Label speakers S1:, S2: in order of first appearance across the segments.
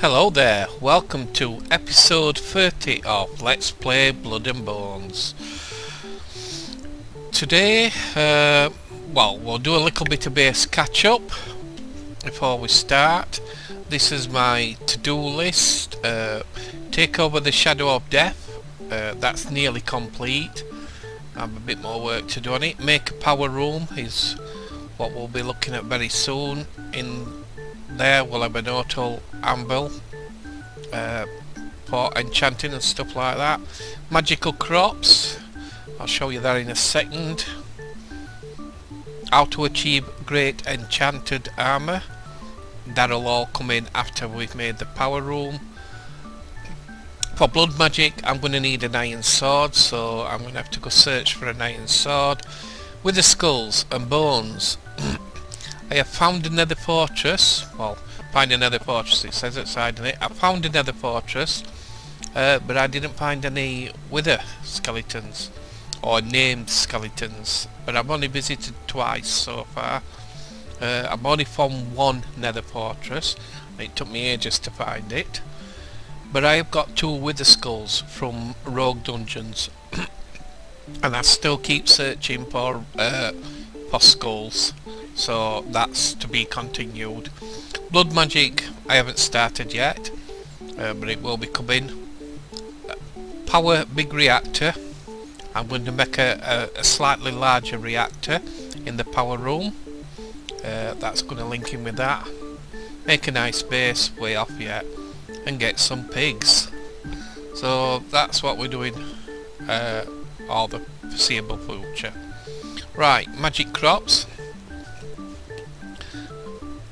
S1: Hello there, welcome to episode 30 of Let's Play Blood and Bones. Today, we'll do a little bit of base catch up before we start. This is my to-do list. Take over the Shadow of Death, that's nearly complete. I have a bit more work to do on it. Make a power room is what we'll be looking at very soon. In there we'll have an auto anvil for enchanting and stuff like that. Magical crops, I'll show you that in a second. How to achieve great enchanted armor, that'll all come in after we've made the power room. For blood magic I'm going to need an iron sword, so I'm going to have to go search for an iron sword. With the skulls and bones I have found another fortress. Well, find another fortress, it says outside in it. I found another fortress, but I didn't find any wither skeletons or named skeletons, but I've only visited twice so far. I've only found one nether fortress. It took me ages to find it, but I have got two wither skulls from rogue dungeons and I still keep searching for skulls. So that's to be continued. Blood magic I haven't started yet, but it will be coming. Power big reactor. I'm going to make a slightly larger reactor in the power room. That's going to link in with that. Make a nice base way off yet, and get some pigs. So that's what we're doing all the foreseeable future. Right, magic crops.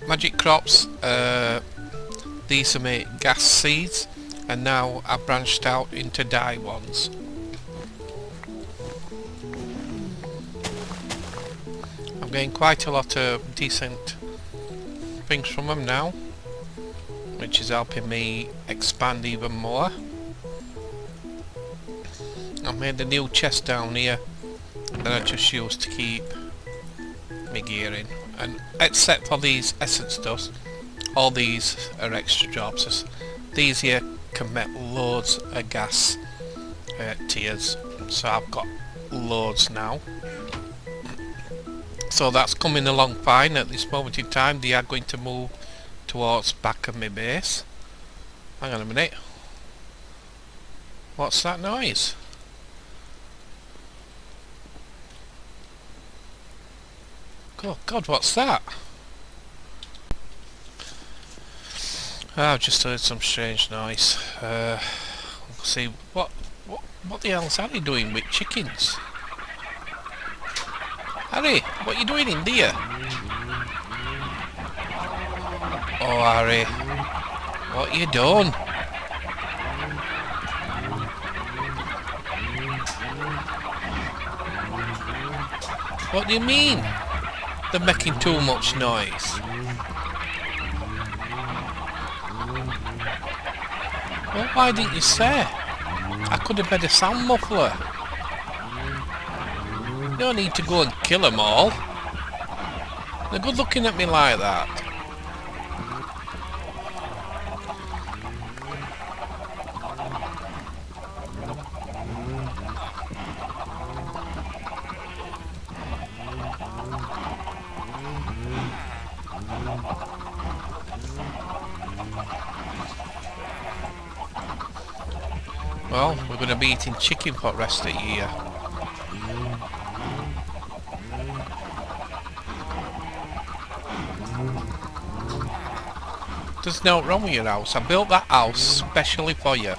S1: Magic crops, these are my gas seeds, and now I've branched out into dye ones. I'm getting quite a lot of decent things from them now, which is helping me expand even more. I've made a new chest down here that I just used to keep my gear in. And except for these essence dust, all these are extra jobs. These here can make loads of gas tiers, so I've got loads now. So that's coming along fine at this moment in time. They are going to move towards back of my base. Hang on a minute. What's that noise? Oh God, what's that? I've just heard some strange noise. See, what the hell's Harry doing with chickens? Harry, what are you doing in there? Oh Harry, what you done? What do you mean? They're making too much noise. Well, why didn't you say? I could have made a sound muffler. You don't need to go and kill them all. They're good looking at me like that. Well, we're going to be eating chicken for the rest of the year. There's no wrong with your house. I built that house specially for you.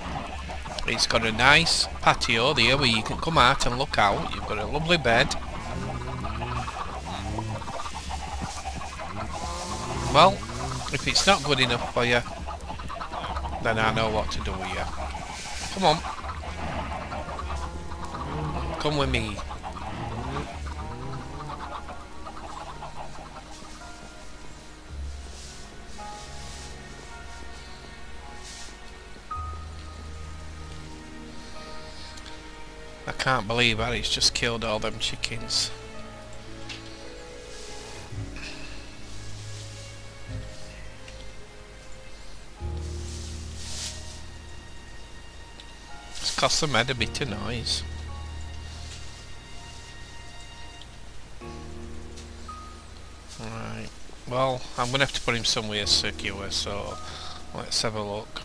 S1: It's got a nice patio there where you can come out and look out. You've got a lovely bed. Well, if it's not good enough for you, then I know what to do with you. Come on. Come with me. I can't believe Harry's just killed all them chickens. because I made a bit of noise. Right, well, I'm going to have to put him somewhere secure, so let's have a look.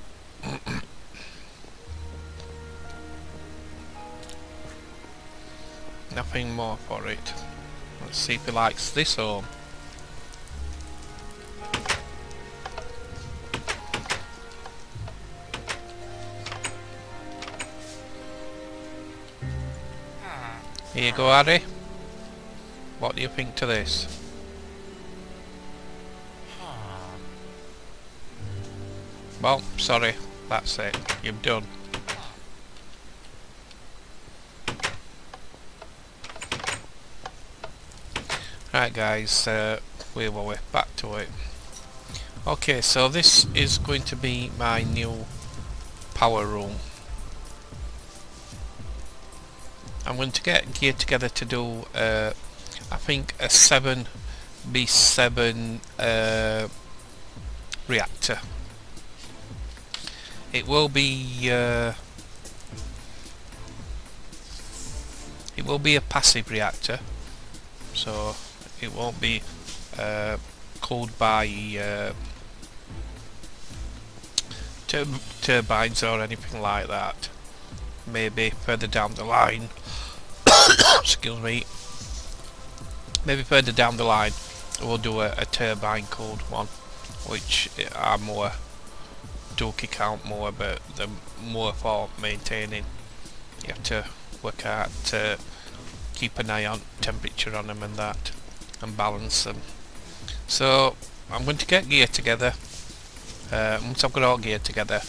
S1: Nothing more for it. Let's see if he likes this home. Here you go, Harry. What do you think to this? Well, sorry, that's it. You've done. Right guys, where were we? Back to it. Okay, so this is going to be my new power room. I'm going to get gear together to do, I think, a 7B7 reactor. It will be a passive reactor, so it won't be cooled by turbines or anything like that. Maybe further down the line. Excuse me. Maybe further down the line we'll do a turbine cooled one, which are more do kick out more, but they're more for maintaining. You have to work out to keep an eye on temperature on them and that, and balance them. So I'm going to get gear together. Once I've got all gear together,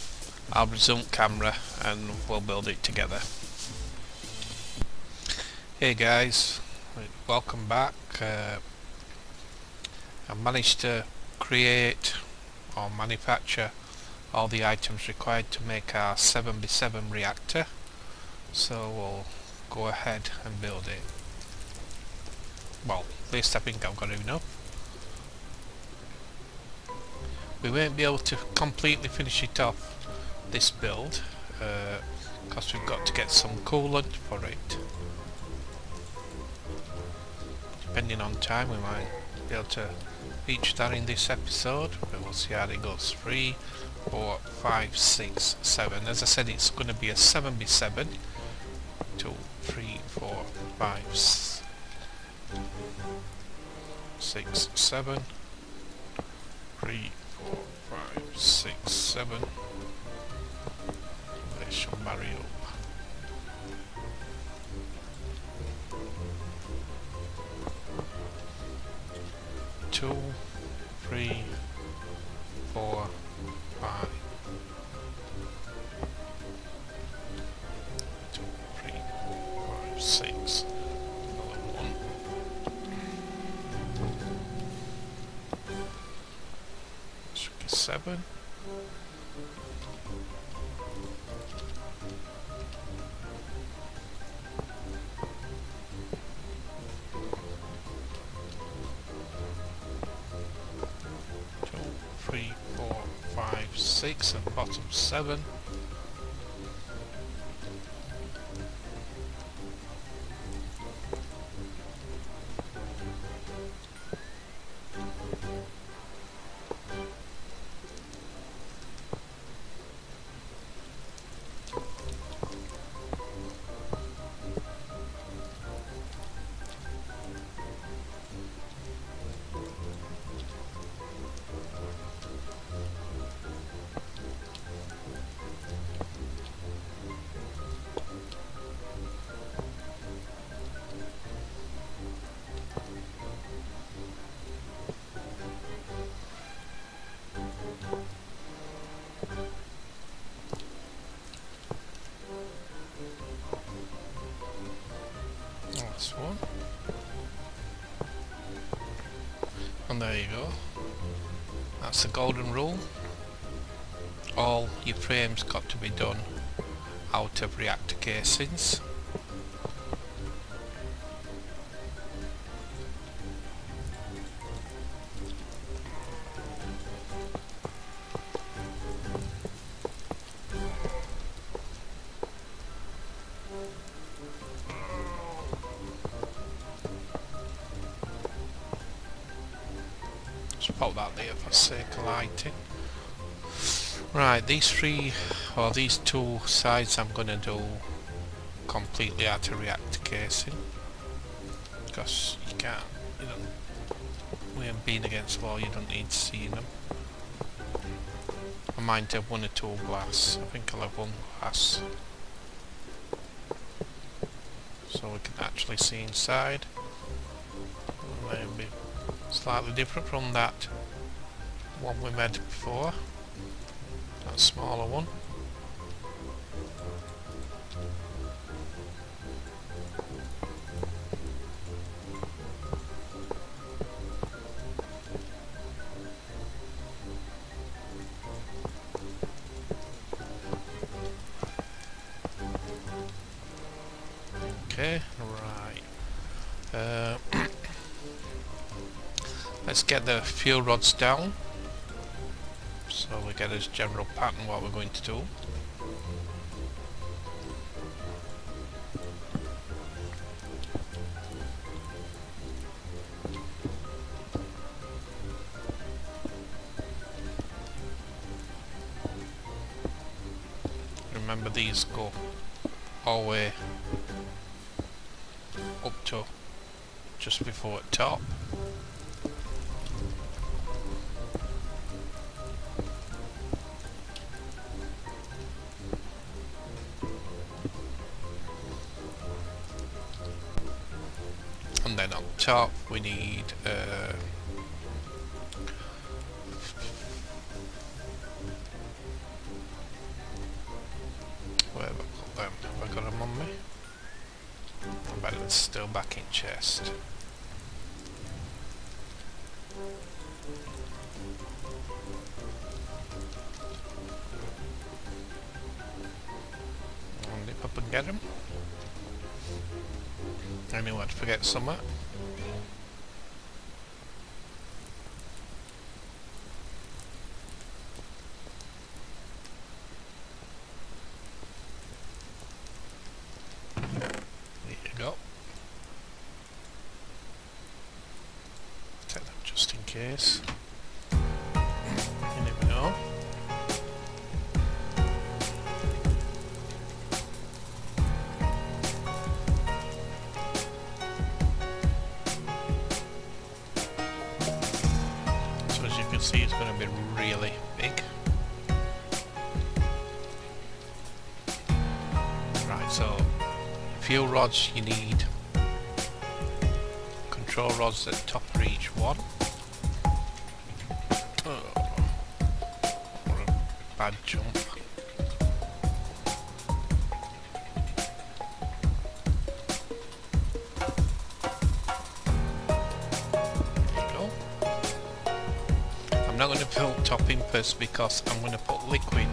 S1: I'll resume camera and we'll build it together. Hey guys, welcome back. I've managed to create or manufacture all the items required to make our 7B7 reactor, so we'll go ahead and build it. Well, at least I think I've got enough. We won't be able to completely finish it off this build because we've got to get some coolant for it. Depending on time, we might be able to reach that in this episode, but we'll see how it goes. 3, 4, 5, 6, 7. As I said, it's going to be a 7B7. 2, 3, 4, 5, 6, 7. 3, 4, 5, 6, 7. They shall marry up. Two, 3, 4, 5. 2, 3, 4, 5, 6. Another one. 7. 3, 4, 5, 6, and bottom 7. That's one. And there you go. That's the golden rule. All your frames got to be done out of reactor casings. pop that there for sake of lighting. Right, these three, or these two sides I'm going to do completely out of reactor casing. Because you can't, you don't, we ain't been against the wall, you don't need to see them. I might have one or two glass. I think I'll have one glass. So we can actually see inside. Maybe slightly different from that one we made before. That smaller one. Okay, right. Let's get the fuel rods down, so we get a general pattern what we're going to do. Remember, these go all the way up to just before the top. And then on top we need where have I put them? Have I got them on me? I bet it's still back in chest. And nip up and get them. Anyway, I'd forget somewhere. There you go. Take them just in case. You never know. See, it's going to be really big. Right, so fuel rods, you need control rods at the top of each one. Oh, what a bad jump. I'm not going to put topping first because I'm going to put liquid,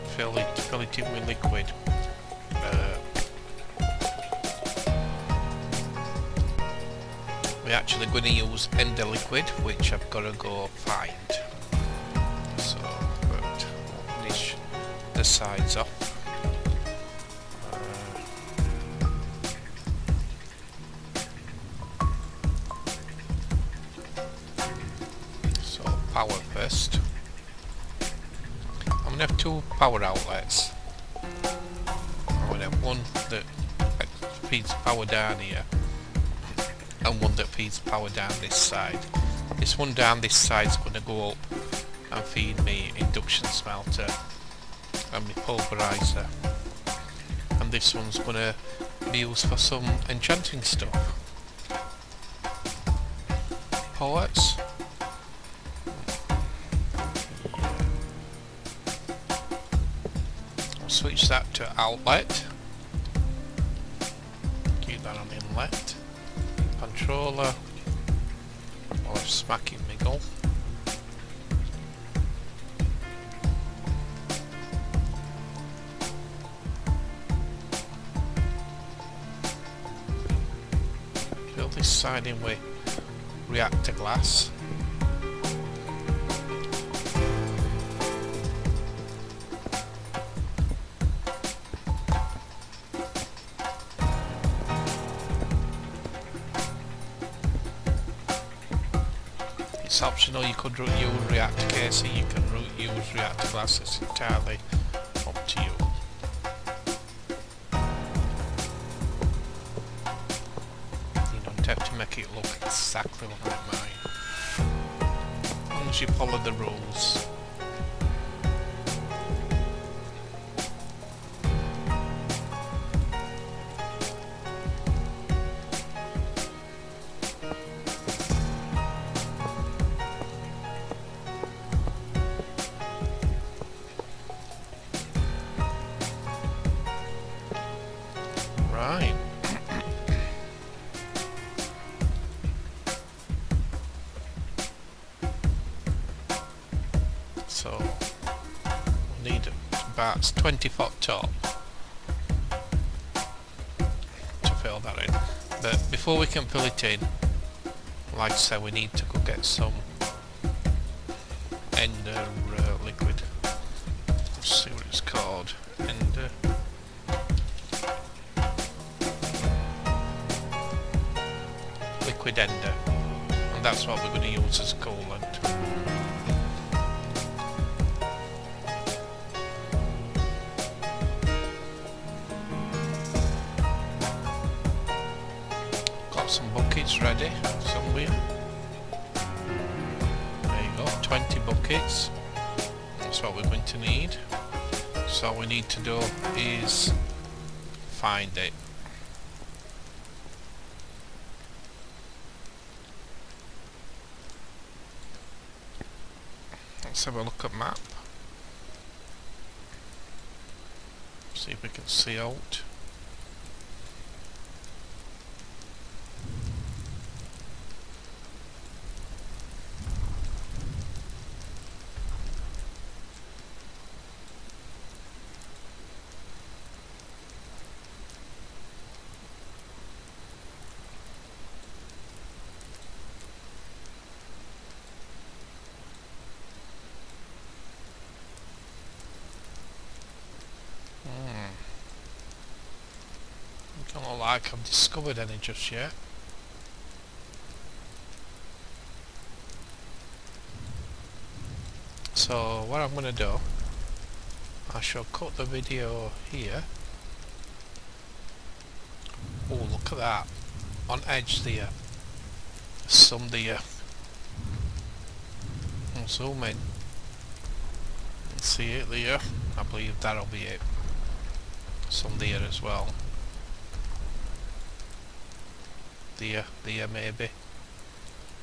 S1: fill it in with liquid. We're actually going to use ender liquid, which I've got to go find. So, but we'll finish the sides off. Power first. I'm going to have two power outlets. I'm going to have one that feeds power down here and one that feeds power down this side. This one down this side is going to go up and feed me induction smelter and my pulverizer, and this one's going to be used for some enchanting stuff. Poets. Switch that to outlet. Keep that on inlet. Controller. While I'm smacking my goal. Fill this side in with reactor glass. It's optional, you could use reactor casing, you can use reactor glass, it's entirely up to you. You don't have to make it look exactly like mine, as long as you follow the rules. Right. So we'll need about 20-foot top to fill that in. But before we can fill it in, like I said, we need to go get some ender liquid. Let's see what it's called. Ender. Liquid ender, and that's what we're going to use as coolant. Got some buckets ready somewhere. There you go, 20 buckets. That's what we're going to need. So all we need to do is find it. Let's have a look at map. See if we can see out. Don't look like I've discovered any just yet. So what I'm going to do, I shall cut the video here. Oh, look at that, on edge there, there's some there. I'll zoom in and see it there. I believe that'll be it. Some there as well. There maybe.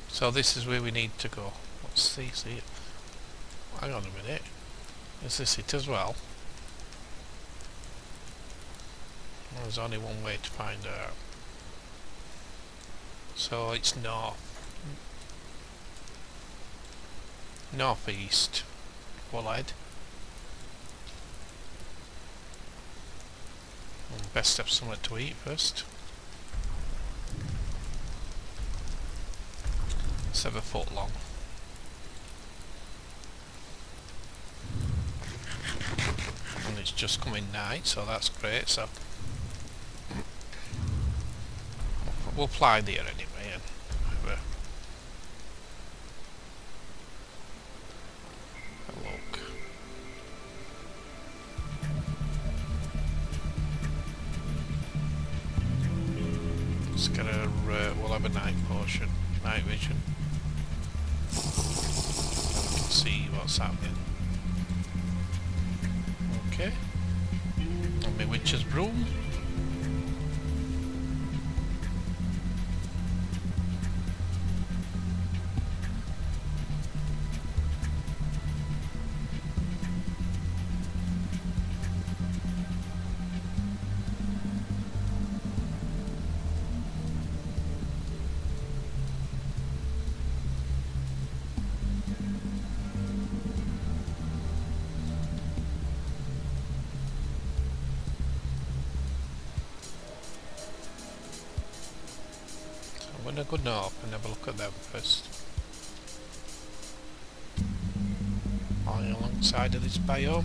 S1: So this is where we need to go. Let's see it. Hang on a minute. Is this it as well? Well, there's only one way to find out. So it's northeast. Bullhead. Best have something to eat first. It's 7 foot long. And it's just coming night, so that's great. So we'll fly there anyway and have a look. Let's get a we'll have a night potion, night vision. See what's happening. Okay. And my witch's broom. I'm going to go north and have a look at them first. Alongside of this biome.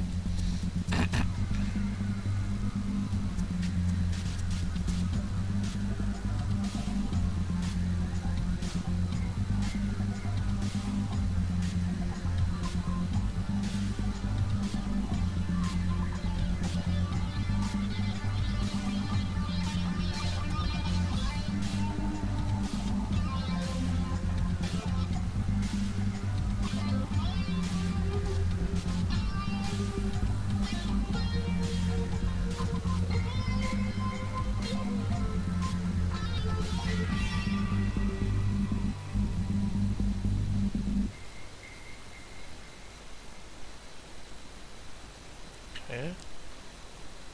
S1: Okay.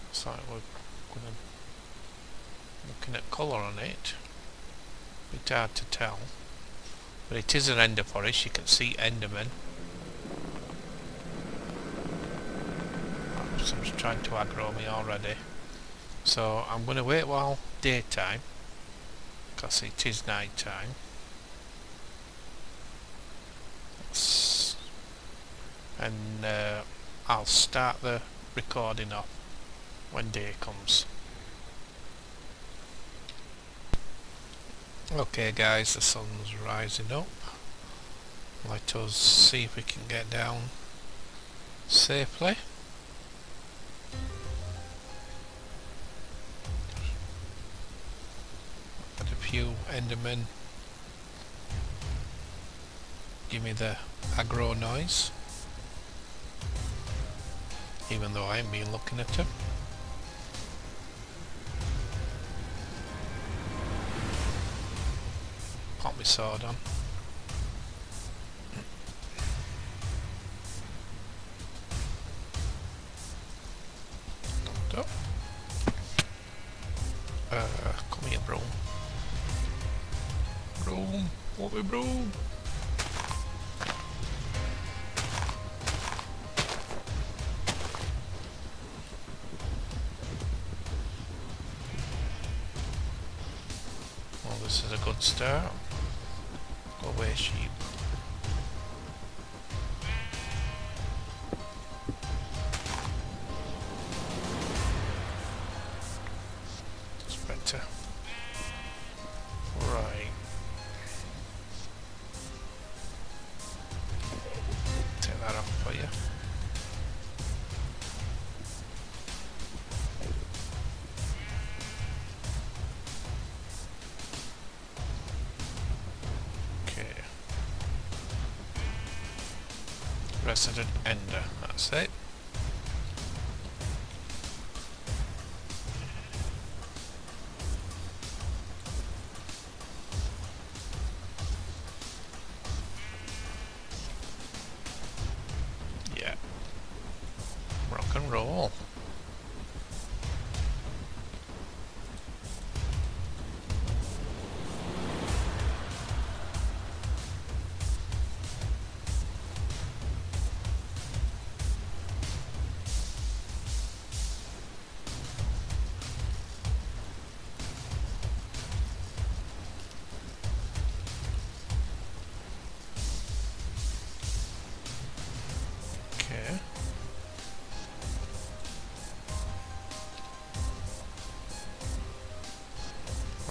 S1: Looks like we're gonna looking at colour on it. Bit hard to tell. But it is an ender forest, you can see endermen. Someone's trying to aggro me already. So I'm going to wait while daytime, because it is night time. And I'll start the recording off when day comes. Okay guys, the sun's rising up. Let us see if we can get down safely. Had a few endermen give me the aggro noise, even though I ain't been looking at them. Pop my sword on. Come here, broom. Broom, what me broom? Well, this is a good start. Go away, sheep. It's better. Right. Take that off for you. Resident ender, that's it. Yeah. Rock and roll.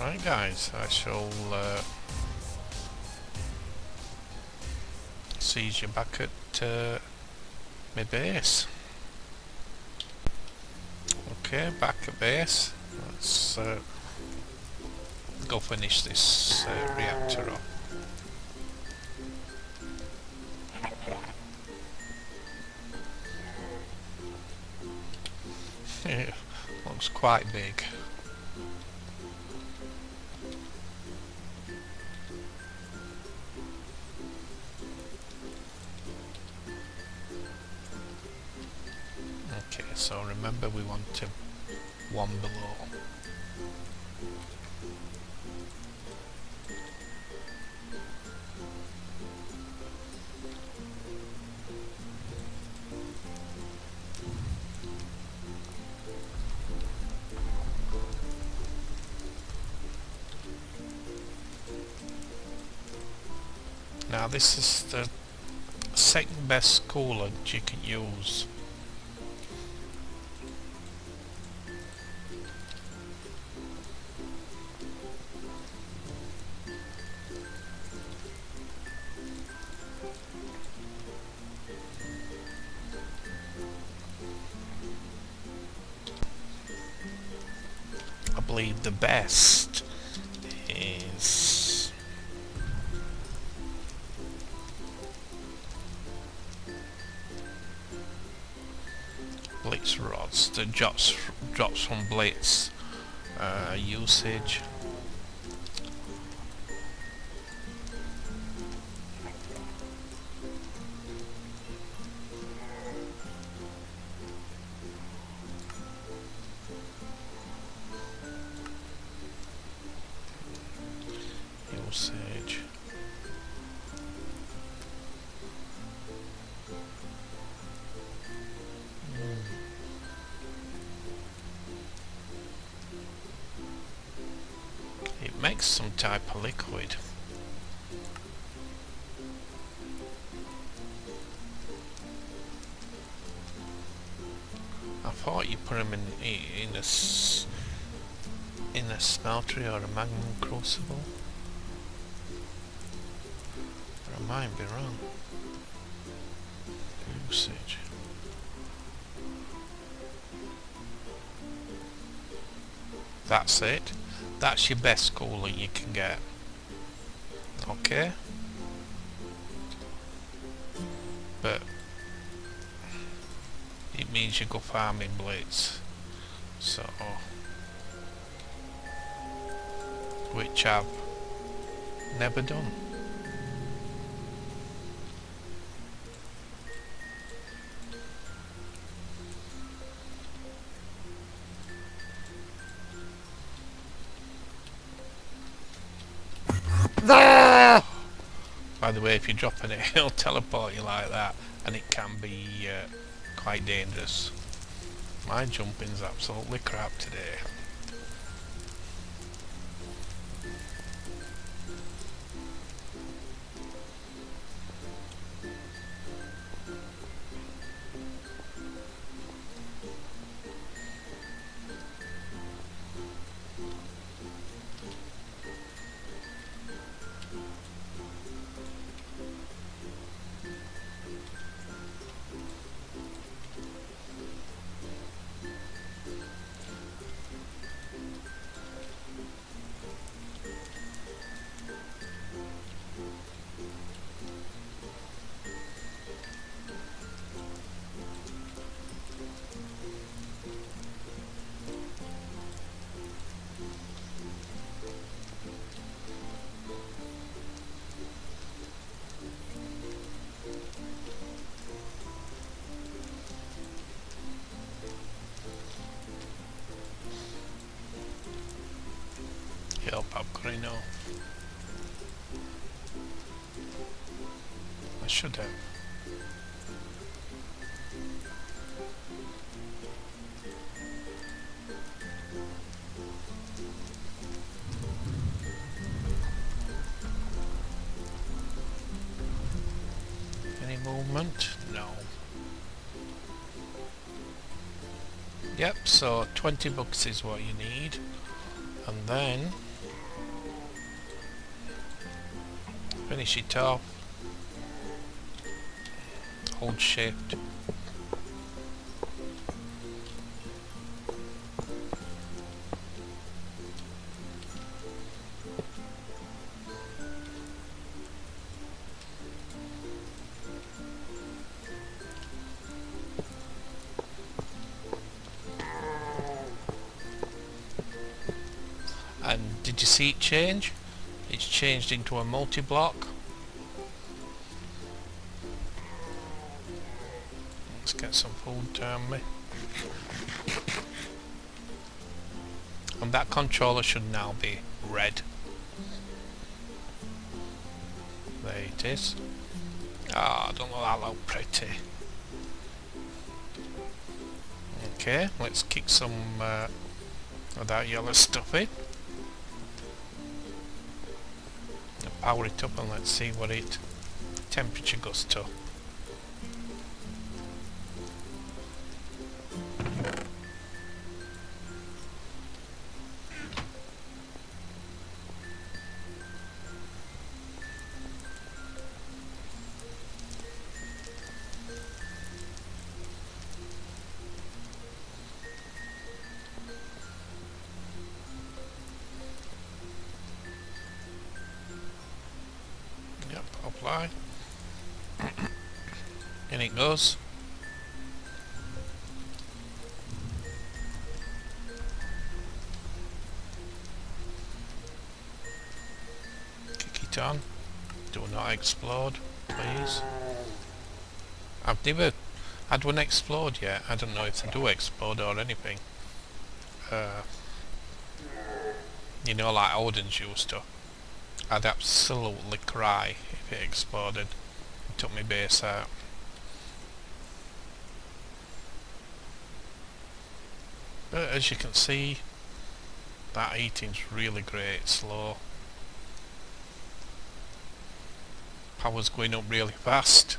S1: Right guys, I shall see you back at my base. Okay, back at base. Let's go finish this reactor up. Looks quite big. Okay, so remember we want to one below. Now this is the second best coolant you can use. I believe the best is blitz rods. The drops from blitz usage. usage. It makes some type of liquid. I thought you put them in a smeltery or a magnum crucible, but I might be wrong. Usage. That's it. That's your best cooling you can get. Okay. But it means you go farming blitz. So, which I've never done. By the way, if you're dropping it, it'll teleport you like that, and it can be quite dangerous. My jumping's absolutely crap today. Yep, I've got enough. I should have. Any movement? No. Yep, so 20 bucks is what you need. And then finish it off. Hold shift. And did you see it change? It's changed into a multi-block. Let's get some food down me. And that controller should now be red. There it is. Ah, I don't know, that look pretty. Okay, let's kick some of that yellow stuff in. Power it up and let's see what it temperature goes to. Apply. In it goes. Kick it on. Do not explode, please. I've never had one explode yet. I don't know if they do explode or anything. You know, like Odin's used to. I'd absolutely cry if it exploded and took my base out. But as you can see, that heating's really great, slow. Power's going up really fast.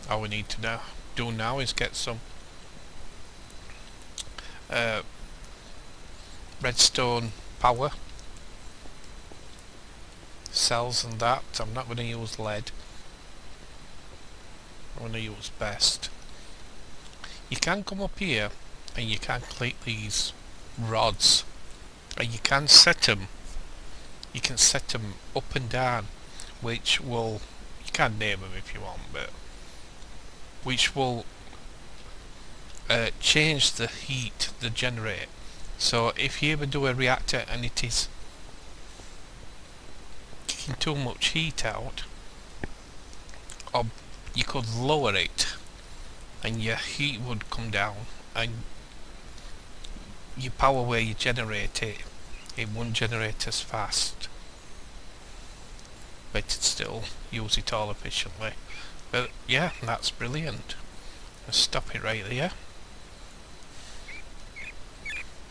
S1: All we need to do now is get some redstone power cells and that. I'm not going to use lead. I'm going to use best. You can come up here and you can click these rods and you can set them. You can set them up and down, which will, you can name them if you want, but which will change the heat they generate. So if you ever do a reactor and it is kicking too much heat out, or you could lower it and your heat would come down and your power where you generate it, it won't generate as fast, but it'd still use it all efficiently. But yeah, that's brilliant. Let's stop it right there.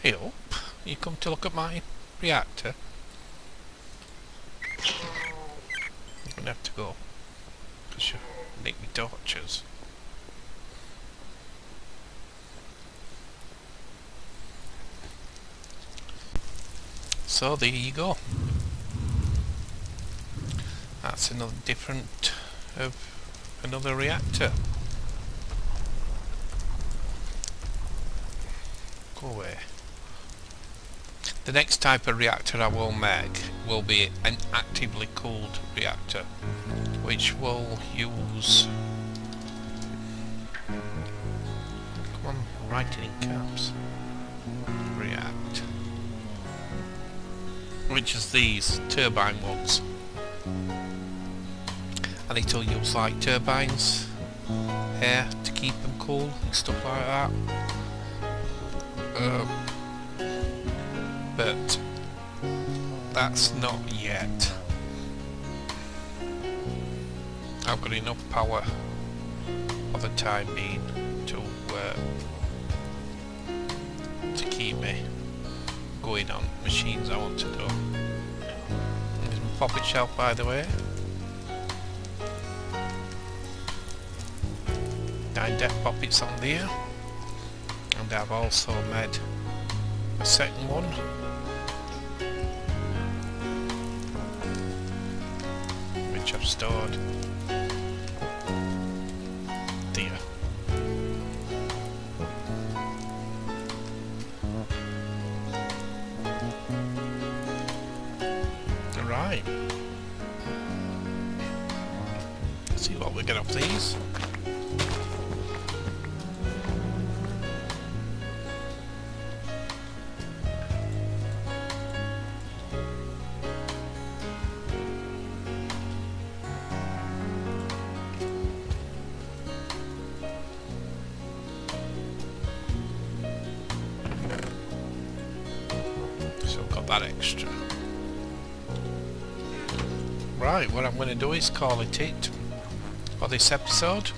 S1: Hey up, you come to look at my reactor? I'm gonna have to go, because you nicked me torches. So there you go. That's another different of another reactor. Go away. The next type of reactor I will make will be an actively cooled reactor, which will use, come on, write it in caps, react, which is these turbine ones, and it'll use like turbines, air to keep them cool and stuff like that. But that's not yet. I've got enough power for the time being to keep me going on machines I want to do. There's my poppet shelf, by the way. 9 death poppets on there, and I've also made a second one. Which I've stored there. Right. Let's see what we get off these. That extra. Right, what I'm going to do is call it for this episode.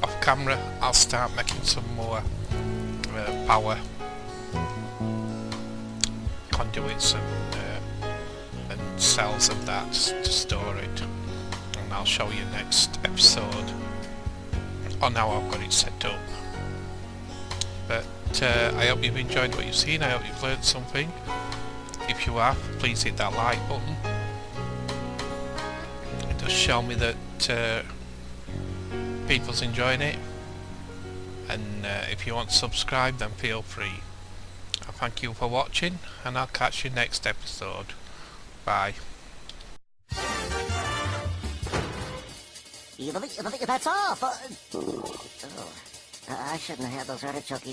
S1: Off camera I'll start making some more power conduits and cells and that to store it, and I'll show you next episode on how I've got it set up. But I hope you've enjoyed what you've seen. I hope you've learned something. If you have, please hit that like button. It does show me that people's enjoying it. And if you want to subscribe, then feel free. I thank you for watching, and I'll catch you next episode. Bye.
S2: That's all. I shouldn't have had those artichoke